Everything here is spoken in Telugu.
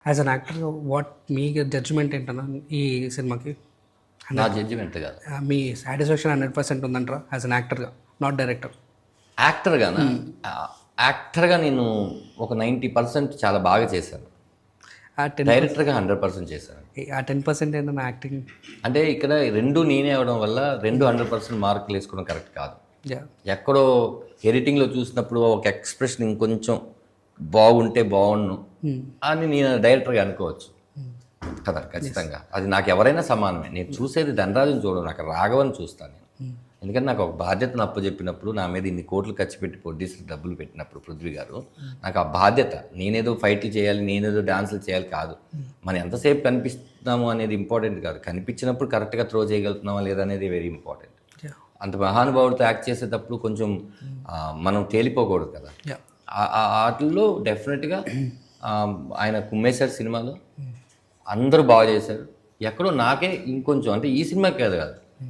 యాజ్ అన్ యాక్టర్ వాట్ మీ జడ్జిమెంట్ ఏంటన్నా ఈ సినిమాకి? నా జడ్జిమెంట్ కాదు, మీ సాటిస్ఫాక్షన్ 100% ఉందంటారా యాజ్ అన్ యాక్టర్గా, నాట్ డైరెక్టర్? యాక్టర్గానా? యాక్టర్గా నేను ఒక 90% చాలా బాగా చేశాను. ఆ 10 డైరెక్టర్గా 100% చేశాను. ఆ 10% ఏంటన్నా యాక్టింగ్? అంటే ఇక్కడ రెండు నేనే అవడం వల్ల 100% మార్కులు వేసుకోవడం కరెక్ట్ కాదు. యా ఎక్కడో ఎడిటింగ్లో చూసినప్పుడు ఒక ఎక్స్ప్రెషన్ ఇంకొంచెం బాగుంటే బాగుండు అని నేను డైరెక్టర్గా అనుకోవచ్చు కదా. ఖచ్చితంగా అది నాకు ఎవరైనా సమానమే. నేను చూసేది ధనరాజుని చూడను, నాకు రాఘవని చూస్తాను నేను. ఎందుకంటే నాకు ఒక బాధ్యతను అప్పచెప్పినప్పుడు, నా మీద ఇన్ని కోట్లు ఖర్చు పెట్టి ప్రొడ్యూసర్ డబ్బులు పెట్టినప్పుడు పృథ్వీ గారు, నాకు ఆ బాధ్యత, నేనేదో ఫైట్లు చేయాలి, నేనేదో డాన్సులు చేయాలి కాదు. మనం ఎంతసేపు కనిపిస్తున్నాము అనేది ఇంపార్టెంట్ కాదు, కనిపించినప్పుడు కరెక్ట్గా త్రో చేయగలుగుతున్నామా లేదా అనేది వెరీ ఇంపార్టెంట్. అంత మహానుభావుడితో యాక్ట్ చేసేటప్పుడు కొంచెం మనం తేలిపోకూడదు కదా. వాటిల్లో డెఫినెట్గా ఆయన కుమ్మేశారు సినిమాలో, అందరూ బాగా చేశారు. ఎక్కడో నాకే ఇంకొంచెం, అంటే ఈ సినిమాకి కాదు